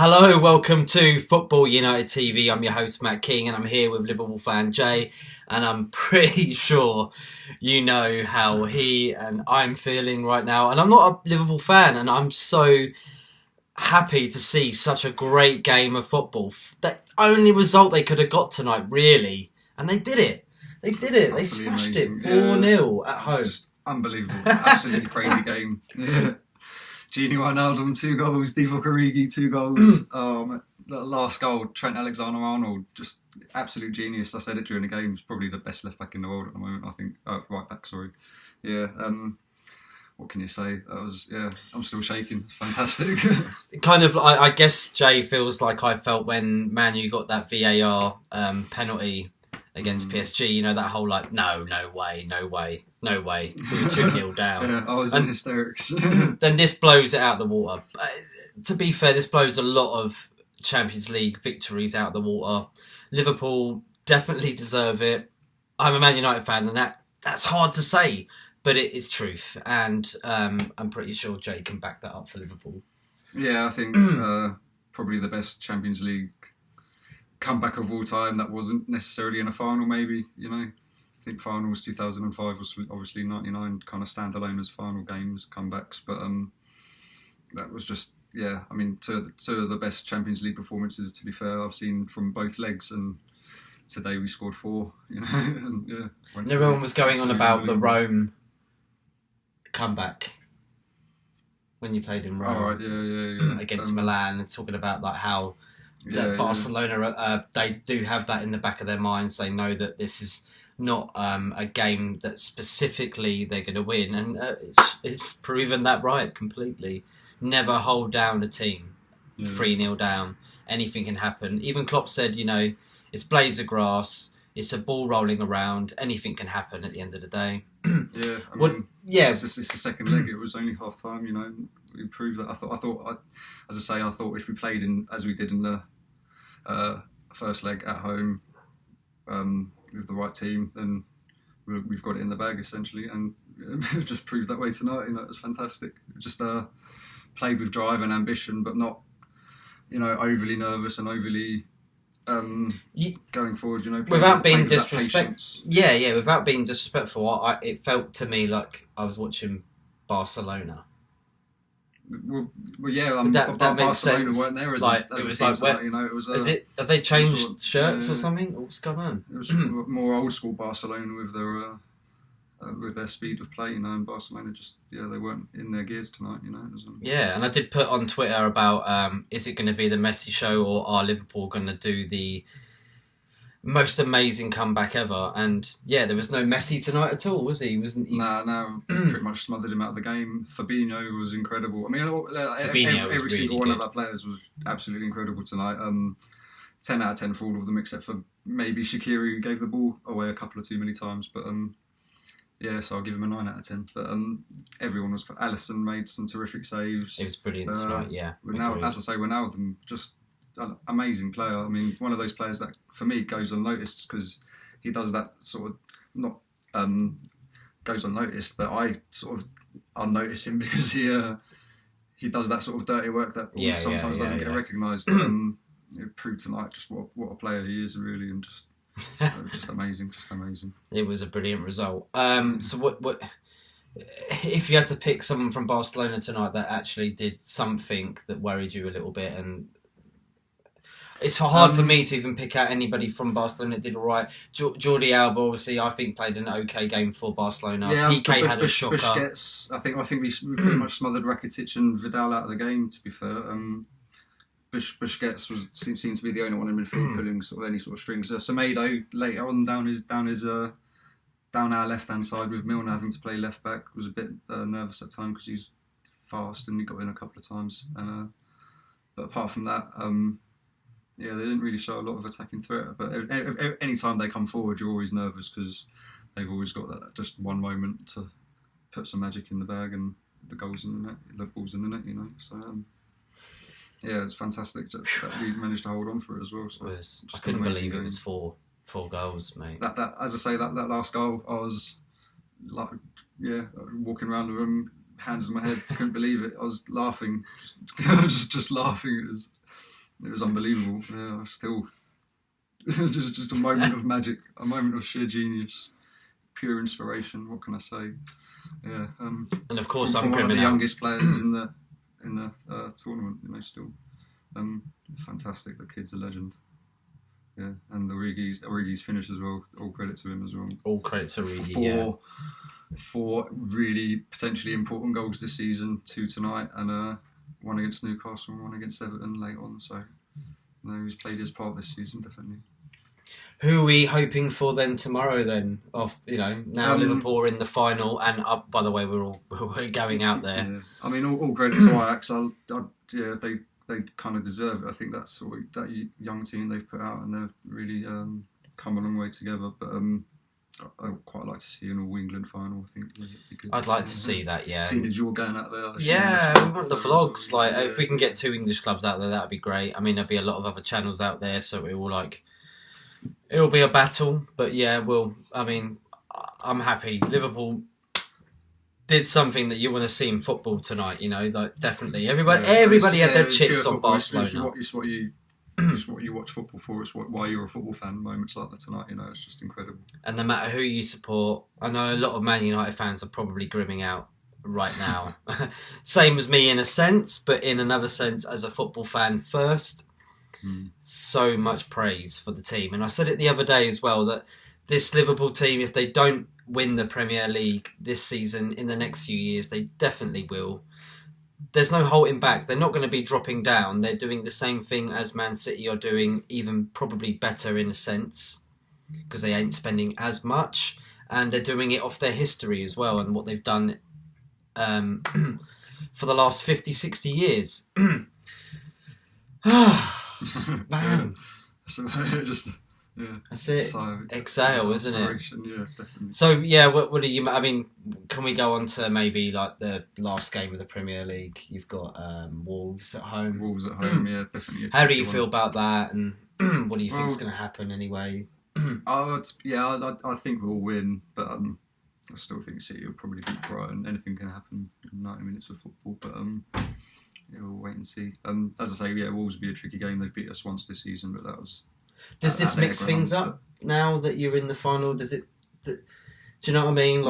Hello, welcome to Football United TV. I'm your host Matt King and I'm here with Liverpool fan Jay, and I'm pretty sure you know how he and I'm feeling right now. And I'm not a Liverpool fan, and I'm so happy to see such a great game of football. The only result they could have got tonight, really, and they did it. They did it. They smashed amazing. it 4-0 at home. Just unbelievable. Absolutely crazy game. Yeah. Gini Wijnaldum, 2 goals. Divock Origi, 2 goals. The last goal, Trent Alexander-Arnold, just absolute genius. I said it during the game. He's probably the best left back in the world at the moment, I think. Right back, sorry. Yeah. What can you say? I'm still shaking. Fantastic. Kind of, I guess Jay feels like I felt when Man U got that VAR penalty against PSG. You know, that whole no way. We were 2-0 down. Yeah, I was in hysterics. Then this blows it out of the water. To be fair, this blows a lot of Champions League victories out of the water. Liverpool definitely deserve it. I'm a Man United fan, and that's hard to say, but it is truth. And I'm pretty sure Jay can back that up for Liverpool. Yeah, I think probably the best Champions League comeback of all time. That wasn't necessarily in a final, maybe, you know. I think finals 2005 was obviously 99 kind of standalone as final games, comebacks, but that was just, yeah, I mean, two of the best Champions League performances, to be fair, I've seen from both legs, and today we scored 4, you know. And, yeah, and everyone was going on about the Rome comeback when you played in Rome. Oh, right, yeah. Against Milan, and talking about how Barcelona, they do have that in the back of their minds. They know that this is not a game that specifically they're going to win, and it's proven that right completely. Never hold down a team 3-0 down. Anything can happen. Even Klopp said, you know, it's blades of grass, it's a ball rolling around, anything can happen at the end of the day. Yeah, I mean, it's the second leg. It was only half time, you know. We proved that. I thought, I thought if we played as we did in the first leg at home, with the right team, then we've got it in the bag essentially, and it just proved that way tonight. You know, it was fantastic. Just played with drive and ambition, but not, you know, overly nervous and overly going forward. You know, without being disrespectful. Yeah, without being disrespectful, it felt to me like I was watching Barcelona. Well, yeah, that makes Barcelona sense. weren't there as like, a, as it was a team like, tonight, you know, it was. Have they changed sort of, shirts or something? What's going on? It was more old school Barcelona with their speed of play, you know, and Barcelona just they weren't in their gears tonight, you know. Yeah, and I did put on Twitter about is it going to be the Messi show, or are Liverpool going to do the most amazing comeback ever? And yeah, there was no Messi tonight at all, was he? Wasn't he? No, pretty much smothered him out of the game. Fabinho was incredible. I mean, every single one of our players was absolutely incredible tonight. 10 out of 10 for all of them, except for maybe Shaqiri, who gave the ball away a couple of too many times. But so I'll give him a 9 out of 10. But everyone was. Alisson made some terrific saves. It was brilliant tonight. Yeah. As I say, Wijnaldum just an amazing player. I mean, one of those players that for me goes unnoticed because he does that sort of not goes unnoticed, but I sort of unnotice him because he does that sort of dirty work that sometimes doesn't get recognised. It proved tonight just what a player he is, really, and just amazing. It was a brilliant result. So what if you had to pick someone from Barcelona tonight that actually did something that worried you a little bit? And it's hard for me to even pick out anybody from Barcelona that did all right. Jordi Alba, obviously, I think played an okay game for Barcelona. Yeah, PK had a shocker. Busquets, I think we pretty much smothered Rakitic and Vidal out of the game, to be fair. Busquets seemed to be the only one in midfield pulling sort of any sort of strings. Semedo later on down our left hand side with Milner having to play left back was a bit nervous at time because he's fast and he got in a couple of times. But apart from that, they didn't really show a lot of attacking threat. But any time they come forward, you're always nervous because they've always got that just one moment to put some magic in the bag and the goals in the net, the balls in the net, you know. So. It's fantastic that we managed to hold on for it as well. So I couldn't believe it was four goals, mate. That as I say, that last goal, I was like, walking around the room, hands in my head, couldn't believe it. I was laughing, just laughing. It was It was unbelievable. Yeah, still, just a moment of magic, a moment of sheer genius, pure inspiration. What can I say? Yeah. And of course, from I'm one of the criminal. youngest players in the tournament. Still, fantastic. The kid's a legend. Yeah, and Origi's finish as well. All credit to him as well. All credit to Origi. Four really potentially important goals this season. 2 tonight, and one against Newcastle and one against Everton late on. So, he's played his part this season, definitely. Who are we hoping for then tomorrow? Then, now Liverpool are in the final, and by the way, we're going out there. Yeah. I mean, all credit to Ajax. They kind of deserve it. I think that's that young team they've put out, and they've really come a long way together. But I'd quite like to see an all England final. I think it'd be good. I'd like to see that. Yeah, seeing as you're going out there. Yeah, we want the vlogs. If we can get 2 English clubs out there, that'd be great. I mean, there'll be a lot of other channels out there, so it'll be a battle. But yeah, I'm happy. Liverpool did something that you want to see in football tonight. Definitely. Everybody had their chips on Barcelona. It's what you watch football for. It's why you're a football fan. Moments like that tonight, it's just incredible. And no matter who you support, I know a lot of Man United fans are probably grimming out right now. Same as me in a sense, but in another sense, as a football fan first, so much praise for the team. And I said it the other day as well, that this Liverpool team, if they don't win the Premier League this season, in the next few years, they definitely will. There's no holding back. They're not going to be dropping down. They're doing the same thing as Man City are doing, even probably better in a sense, because they ain't spending as much, and they're doing it off their history as well and what they've done for the last 50, 60 years. Man. That's it. So, exhale, isn't it? Yeah, definitely. So, yeah, what do you... I mean, can we go on to maybe the last game of the Premier League? You've got Wolves at home. Wolves at home, yeah, definitely. How do you feel about that, and what do you think is going to happen anyway? I think we'll win, but I still think City will probably beat Brighton. Anything can happen in 90 minutes of football, but we'll wait and see. As I say, Wolves will be a tricky game. They've beat us once this season, but that was... Does this mix things up now that you're in the final? Does it? Do you know what I mean?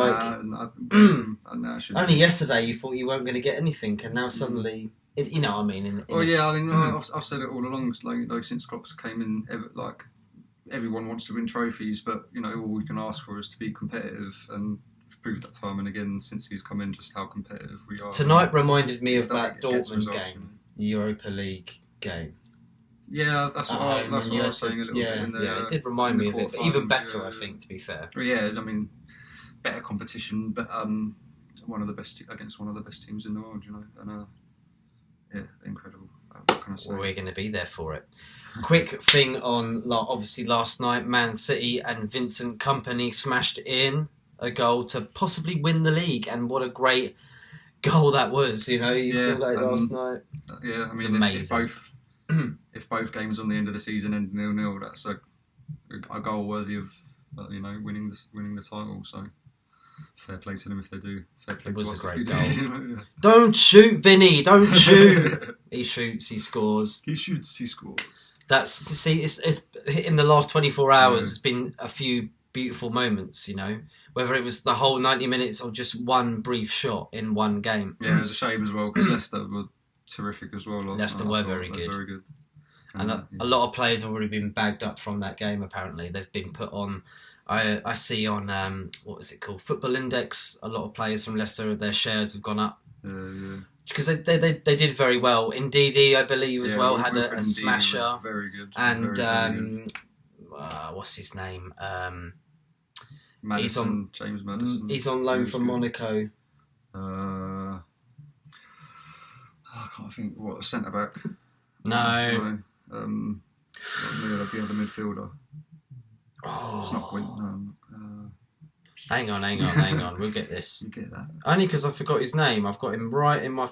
Only yesterday you thought you weren't going to get anything, and now suddenly, you know what I mean? I've said it all along. Since Klopp came in, everyone wants to win trophies, but all we can ask for is to be competitive, and we've proved that time and again since he's come in just how competitive we are. Tonight reminded me of that Dortmund game, the Europa League game. Yeah, that's what I was saying a little bit in there. Yeah, it did remind me of it, but even better, I think, to be fair. Yeah, I mean, better competition, but one of the best teams in the world, and incredible. What can I say? Well, we're going to be there for it. Quick thing on, obviously last night, Man City and Vincent Kompany smashed in a goal to possibly win the league, and what a great goal that was. You saw that last night. Yeah, I mean, amazing. If both games on the end of the season end 0-0, that's a goal worthy of winning the title. So fair play to them if they do. Fair play it to was us a great goal. Yeah. Don't shoot, Vinny! Don't shoot! He shoots, he scores. He shoots, he scores. It's in the last 24 hours. There's been a few beautiful moments. Whether it was the whole 90 minutes or just one brief shot in one game. Yeah, it was a shame as well because Leicester were terrific as well. Leicester were very good. And a lot of players have already been bagged up from that game, apparently. They've been put on... I see on, what is it called? Football Index, a lot of players from Leicester, their shares have gone up. Yeah. Because they did very well. Ndidi, I believe, as well, had a smasher. Very good. And, very what's his name? James Maddison. He's on loan from Monaco. I can't think what a centre back. No. The other midfielder. Oh. It's not Quinn. Hang on. We'll get this. You get that? Only because I forgot his name. I've got him right in my,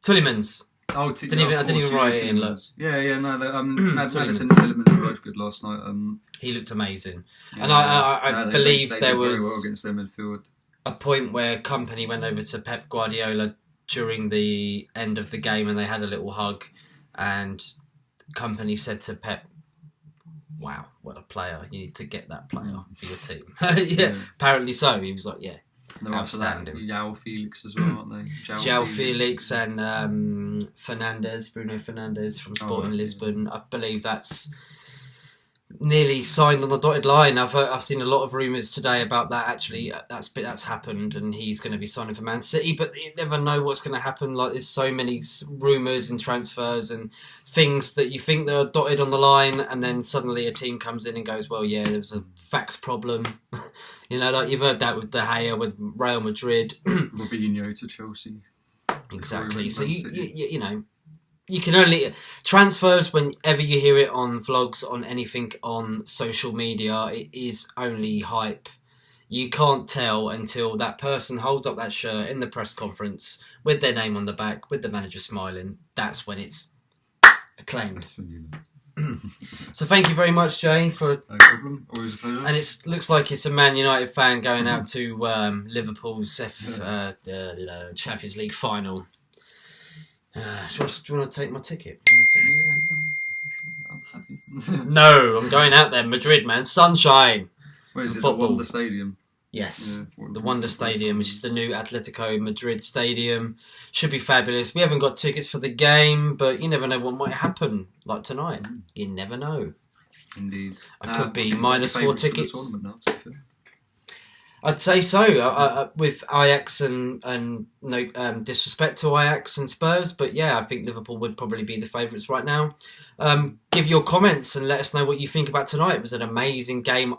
Tullimans. I didn't even write it in. Look. Yeah. No, Maddison and Tillemans were both good last night. He looked amazing, yeah, and I believe they there did was very well against their midfield. A point where Kompany went over to Pep Guardiola during the end of the game, and they had a little hug. and company said to Pep, "Wow, what a player! You need to get that player for your team." Yeah, apparently so. He was like, "Yeah, outstanding." João Felix as well, aren't they? João Felix and Bruno Fernandes from Sporting Lisbon. I believe that's nearly signed on the dotted line. I've seen a lot of rumours today about that. Actually, that's happened, and he's going to be signing for Man City. But you never know what's going to happen. Like, there's so many rumours and transfers and things that you think they're dotted on the line, and then suddenly a team comes in and goes, "Well, yeah, there was a fax problem." You know, like you've heard that with De Gea, with Real Madrid, Robinho to Chelsea. Exactly. So you know. You can only transfers whenever you hear it on vlogs, on anything on social media. It is only hype. You can't tell until that person holds up that shirt in the press conference with their name on the back, with the manager smiling. That's when it's acclaimed. So thank you very much, Jay, for no problem. Always a pleasure. And it looks like it's a Man United fan going out to Liverpool's Champions League final. Do you want to take my ticket? I'm happy. No, I'm going out there. Madrid, man. Sunshine. Where is it? Football. The Wanda Stadium? Yes. Yeah, the Wanda Stadium, which is the new Atletico Madrid stadium. Should be fabulous. We haven't got tickets for the game, but you never know what might happen. Like tonight. You never know. Indeed. I could be -4 tickets. I'd say so, with Ajax and no disrespect to Ajax and Spurs, but yeah, I think Liverpool would probably be the favourites right now. Give your comments and let us know what you think about tonight. It was an amazing game.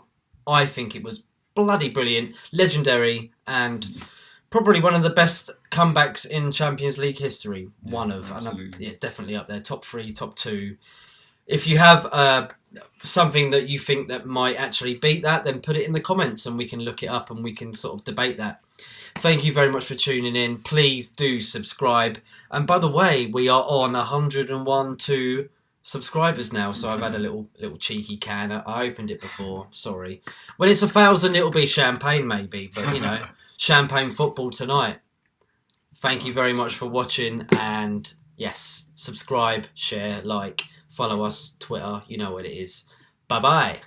I think it was bloody brilliant, legendary, and probably one of the best comebacks in Champions League history. Yeah, definitely up there, top 3, top 2. If you have something that you think that might actually beat that, then put it in the comments and we can look it up and we can sort of debate that. Thank you very much for tuning in. Please do subscribe. And by the way, we are on 101 subscribers now, so I've had a little cheeky can. I opened it before, sorry. When it's 1,000, it'll be champagne maybe, but you know, champagne football tonight. Thank you very much for watching, and yes, subscribe, share, like, follow us, Twitter, you know what it is. Bye-bye.